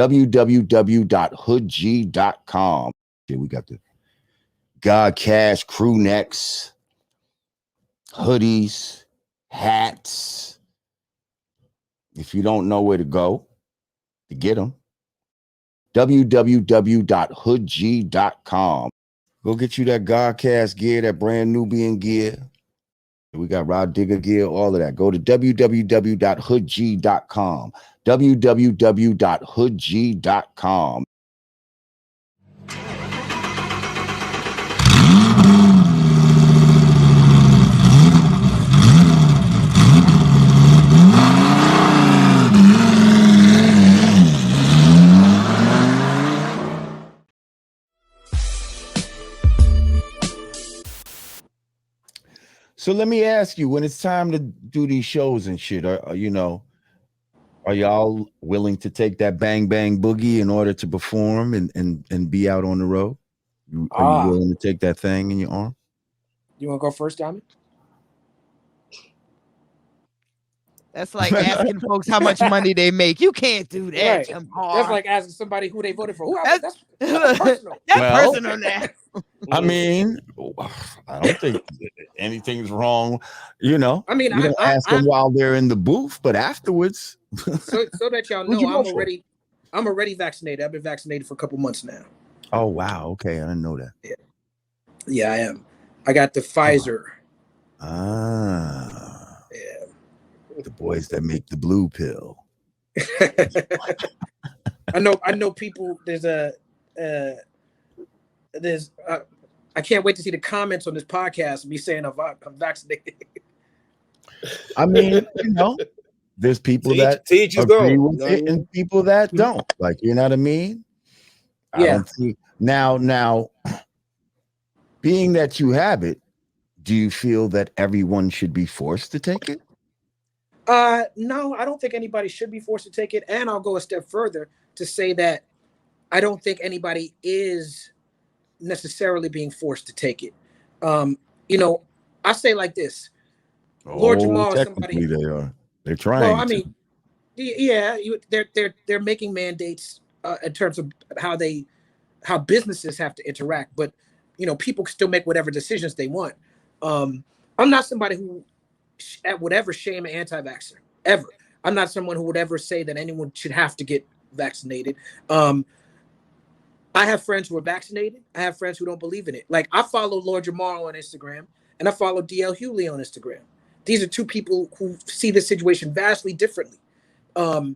www.hoodg.com. Yeah, we got the Godcast crew necks, hoodies, hats. If you don't know where to go to get them, www.hoodg.com. Go get you that Godcast gear, that brand Nubian gear. We got Rod Digger gear, all of that. Go to www.hoodg.com. www.hoodg.com. So let me ask you, when it's time to do these shows and shit, are y'all willing to take that bang bang boogie in order to perform and be out on the road? Are you willing to take that thing in your arm? You want to go first, Diamond? That's like asking folks how much money they make. You can't do that. Right. That's like asking somebody who they voted for. That's personal. That's personal now. I mean, I don't think anything's wrong. You don't ask them while they're in the booth, but afterwards. so that y'all know, I'm already vaccinated. I've been vaccinated for a couple months now. Oh wow, okay, I didn't know that. Yeah, I am. I got the Pfizer. Yeah. The boys that make the blue pill. I know people. I can't wait to see the comments on this podcast. Me saying I'm vaccinated. I mean, there's people that agree with it and people that don't. Like, you know what I mean? Yeah. I don't see now. Being that you have it, do you feel that everyone should be forced to take it? No, I don't think anybody should be forced to take it. And I'll go a step further to say that I don't think anybody is necessarily being forced to take it. I say like this. Lord Jamar is somebody. They're trying. Well, I mean, yeah, they're making mandates in terms of how businesses have to interact, but people can still make whatever decisions they want. I'm not somebody who would ever shame an anti-vaxxer, ever. I'm not someone who would ever say that anyone should have to get vaccinated. I have friends who are vaccinated. I have friends who don't believe in it. Like, I follow Lord Jamar on Instagram, and I follow DL Hughley on Instagram. These are two people who see the situation vastly differently. I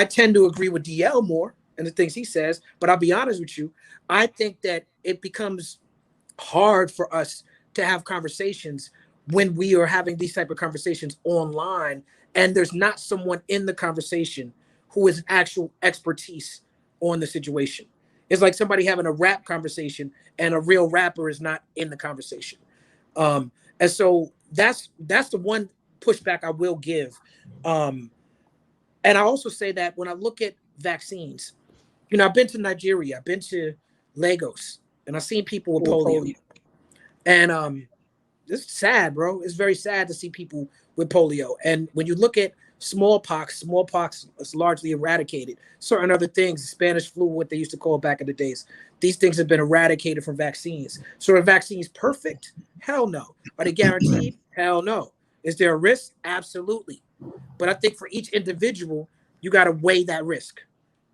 tend to agree with DL more and the things he says, but I'll be honest with you, I think that it becomes hard for us to have conversations when we are having these type of conversations online, and there's not someone in the conversation who is actual expertise on the situation. It's like somebody having a rap conversation and a real rapper is not in the conversation. And so that's the one pushback I will give. And I also say that when I look at vaccines, I've been to Nigeria, I've been to Lagos, and I've seen people with polio. And it's sad, bro. It's very sad to see people with polio. And when you look at smallpox is largely eradicated. Certain other things, Spanish flu, what they used to call back in the days, these things have been eradicated from vaccines. So are vaccines perfect? Hell no. Are they guaranteed? Hell no. Is there a risk? Absolutely. But I think for each individual, you got to weigh that risk.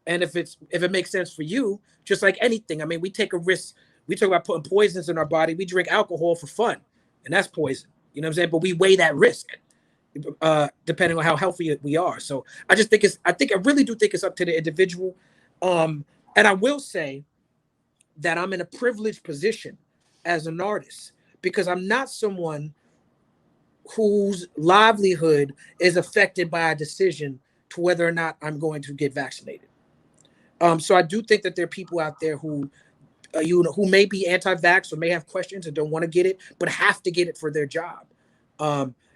And if it makes sense for you, just like anything, I mean, we take a risk. We talk about putting poisons in our body. We drink alcohol for fun, and that's poison. You know what I'm saying? But we weigh that risk depending on how healthy we are. So I really do think it's up to the individual. And I will say that I'm in a privileged position as an artist because I'm not someone whose livelihood is affected by a decision to whether or not I'm going to get vaccinated. So I do think that there are people out there who may be anti-vax or may have questions and don't want to get it, but have to get it for their job.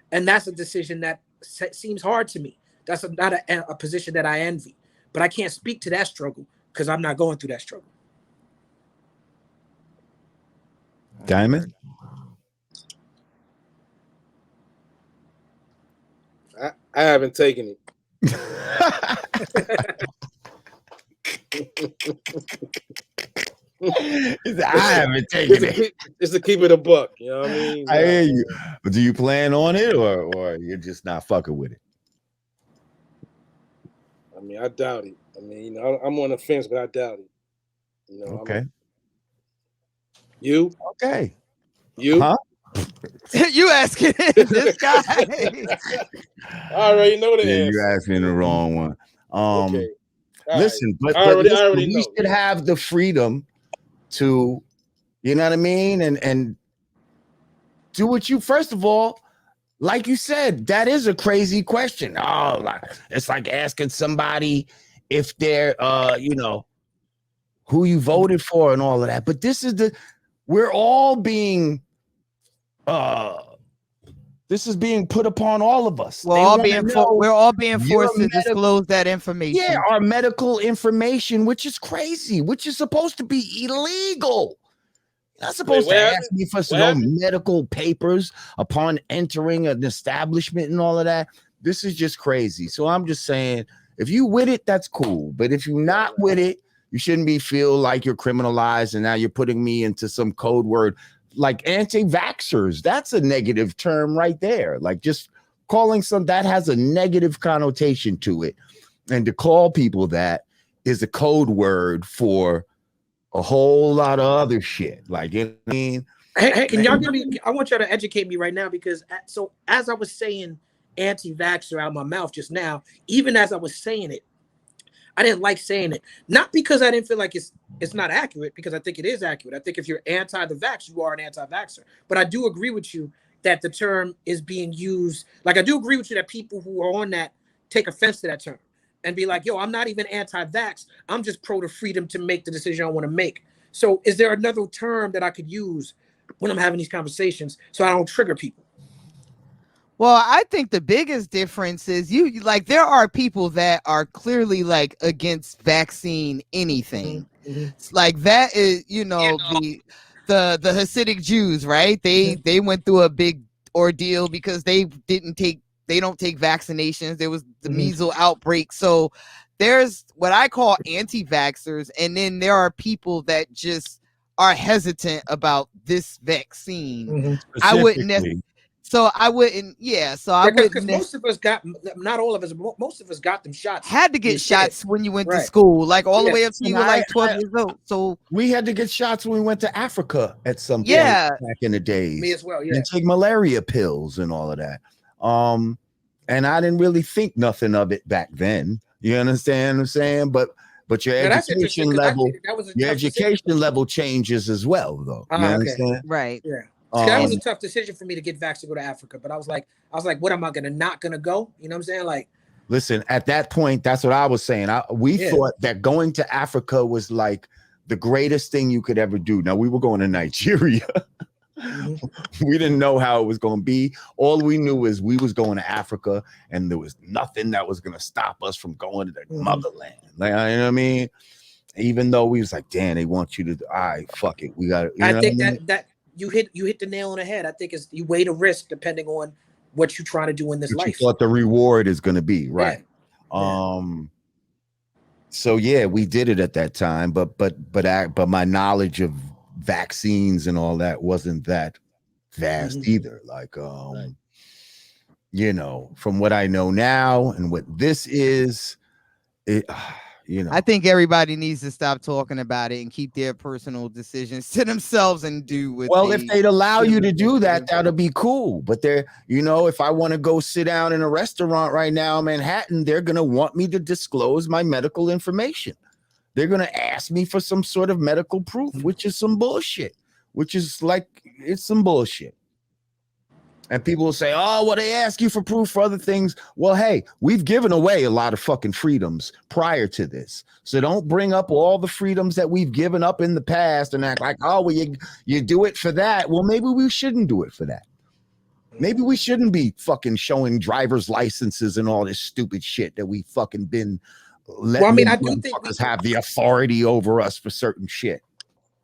And that's a decision that seems hard to me. That's not a position that I envy, but I can't speak to that struggle because I'm not going through that struggle. Diamond? I haven't taken it. I haven't taken it. Just to keep it a buck. You know what I mean? I hear you. But do you plan on it, or you're just not fucking with it? I mean, I doubt it. I mean, I'm on the fence, but I doubt it. You know. Okay. You? Okay. You? Huh? You asking this guy? I already know the answer. You're asking the wrong one. Okay. Listen, right. but I already we know. should have the freedom to, you know what I mean, and do what you. First of all, like you said, that is a crazy question. Oh, it's like asking somebody if they're, who you voted for and all of that. But we're all being, this is being put upon all of us. We're all being forced to disclose that information. Yeah, our medical information, which is crazy, which is supposed to be illegal. You're not supposed to ask me for some medical papers upon entering an establishment and all of that. This is just crazy. So I'm just saying, if you with it, that's cool. But if you're not with it, you shouldn't feel like you're criminalized and now you're putting me into some code word like anti-vaxxers. That's a negative term right there. Like just calling that has a negative connotation to it. And to call people that is a code word for a whole lot of other shit. Like, you know what I mean? Hey, can y'all give me? I want y'all to educate me right now because as I was saying anti-vaxxer out of my mouth just now, even as I was saying it, I didn't like saying it. Not because I didn't feel like it's not accurate, because I think it is accurate. I think if you're anti the vax, you are an anti-vaxxer. But I do agree with you that the term is being used. Like, I do agree with you that people who are on that take offense to that term and be like, yo, I'm not even anti-vax. I'm just pro the freedom to make the decision I want to make. So is there another term that I could use when I'm having these conversations so I don't trigger people? Well, I think the biggest difference is you like there are people that are clearly like against vaccine anything. Mm-hmm. Like that is, the Hasidic Jews, right? They went through a big ordeal because they don't take vaccinations. There was the measles outbreak. So there's what I call anti-vaxxers, and then there are people that just are hesitant about this vaccine. I wouldn't necessarily. So I wouldn't, because most of us got, not all of us, most of us got them shots. Had to get shots when you went to school, like all the way up to you were like 12 years old. So we had to get shots when we went to Africa at some point back in the days. Me as well, and take malaria pills and all of that. And I didn't really think nothing of it back then. You understand what I'm saying? But your education level, level changes as well, though. You understand? Right. Yeah. That was a tough decision for me to get vaccinated to go to Africa, but I was like, what am I not gonna go? You know what I'm saying? Like, listen, at that point, that's what I was saying. We thought that going to Africa was like the greatest thing you could ever do. Now we were going to Nigeria. We didn't know how it was going to be. All we knew is we was going to Africa, and there was nothing that was going to stop us from going to the motherland. Like, you know what I mean? Even though we was like, damn, they want you to. All right, fuck it, we got it. I think that. You hit the nail on the head. I think you weigh the risk depending on what you're trying to do in this life. You thought the reward is going to be right. Yeah. So we did it at that time, but my knowledge of vaccines and all that wasn't that vast either. Like, from what I know now and what this is, I think everybody needs to stop talking about it and keep their personal decisions to themselves and do what if they'd allow you to do that, that'd be cool. But if I want to go sit down in a restaurant right now in Manhattan, they're going to want me to disclose my medical information. They're going to ask me for some sort of medical proof, which is some bullshit, it's some bullshit. And people will say, oh, well, they ask you for proof for other things. Well, hey, we've given away a lot of fucking freedoms prior to this. So don't bring up all the freedoms that we've given up in the past and act like, oh, well, you do it for that. Well, maybe we shouldn't do it for that. Maybe we shouldn't be fucking showing driver's licenses and all this stupid shit that we fucking been letting I do think have the authority over us for certain shit.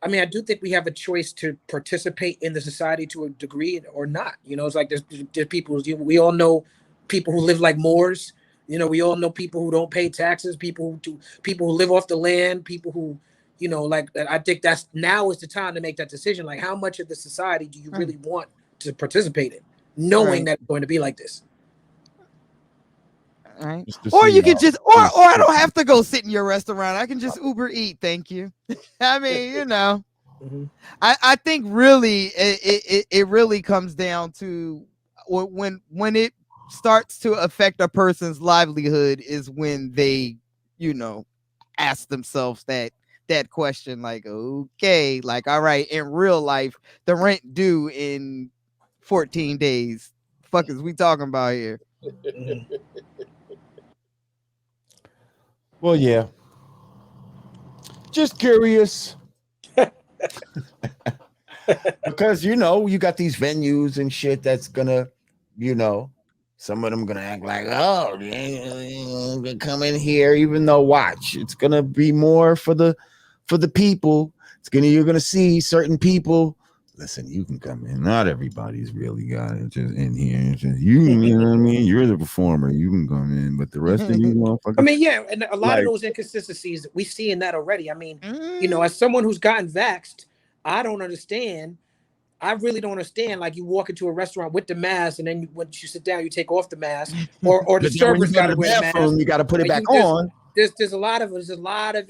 I mean, I do think we have a choice to participate in the society to a degree or not. It's like there's people. We all know people who live like Moors. We all know people who don't pay taxes. People who live off the land. People who you know, like I think that's now is the time to make that decision. Like, how much of the society do you really want to participate in, knowing that it's going to be like this? Right. Or you could just, or I don't have to go sit in your restaurant. I can just Uber eat. Thank you. I mean, you know, I think really it really comes down to when it starts to affect a person's livelihood is when they, you know, ask themselves that question, like, okay, like, all right, in real life, the rent due in 14 days. Fuck is we talking about here? Well, yeah. Just curious. Because, you know, you got these venues and shit that's gonna, you know, some of them gonna act like, oh, they come in here, even though watch, it's gonna be more for the people. You're gonna see certain people. Listen, you can come in. Not everybody's really got it just in here. It's just you know what I mean? You're the performer. You can come in, but the rest of you motherfuckers. I mean, yeah, and a lot of those inconsistencies, we see in that already. I mean, you know, as someone who's gotten vaxxed, I don't understand. I really don't understand. Like, you walk into a restaurant with the mask, and then once you sit down, you take off the mask, or the server's got to wear the mask. You got to put it back on. There's a lot of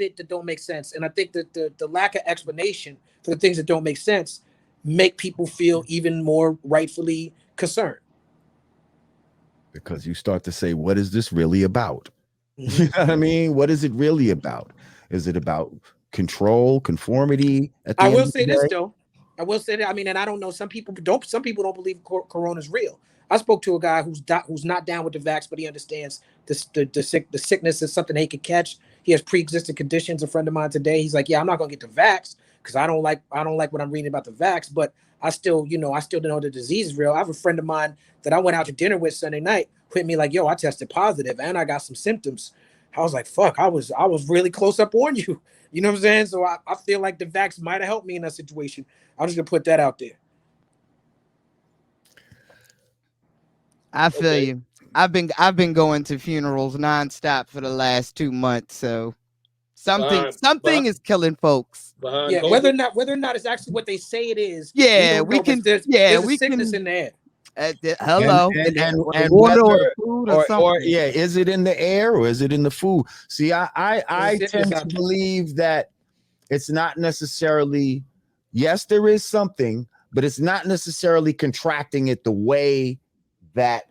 it that don't make sense, and I think that the lack of explanation for the things that don't make sense make people feel even more rightfully concerned. Because you start to say, what is this really about? You know what I mean? What is it really about? Is it about control, conformity? I will say this though. I will say that. I mean, and I don't know. Some people don't believe Corona is real. I spoke to a guy who's not down with the vax, but he understands the sickness is something he could catch. He has pre-existing conditions. A friend of mine today, he's like, yeah, I'm not gonna get the vax because I don't like what I'm reading about the vax, but I still don't know the disease is real. I have a friend of mine that I went out to dinner with Sunday night who hit me like, yo, I tested positive and I got some symptoms. I was like, fuck, I was really close up on you. You know what I'm saying? So I feel like the vax might have helped me in that situation. I'm just gonna put that out there. I feel you. I've been going to funerals nonstop for the last 2 months, so something is killing folks. Yeah, whether or not it's actually what they say it is. Yeah, we can. There's a sickness in the air. Hello, and water whether, or food or something. Or yeah, is it in the air or is it in the food? See, I tend to believe that it's not necessarily. Yes, there is something, but it's not necessarily contracting it the way that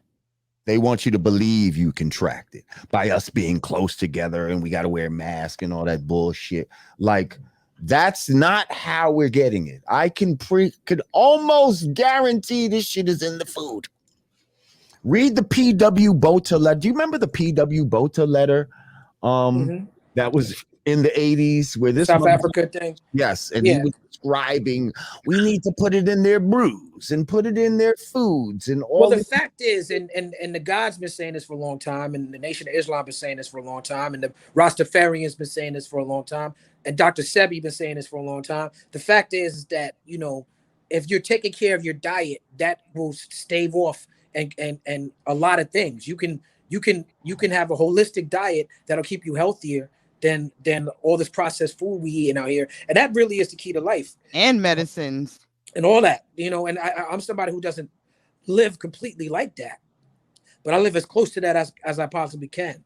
they want you to believe you contract it by us being close together and we got to wear masks and all that bullshit. Like, that's not how we're getting it. I could almost guarantee this shit is in the food. Read the P.W. Botha letter. Do you remember the P.W. Botha letter? That was in the 80s where this South Africa thing. Yes, and he was describing we need to put it in their brews and put it in their foods and all. Well, the fact is, and the God's been saying this for a long time, and the Nation of Islam been saying this for a long time, and the Rastafarians been saying this for a long time, and Dr. Sebi been saying this for a long time. The fact is that, you know, if you're taking care of your diet, that will stave off and a lot of things. You can have a holistic diet that'll keep you healthier than all this processed food we eating out here, and that really is the key to life. And medicines and all that, you know. And I'm somebody who doesn't live completely like that, but I live as close to that as I possibly can.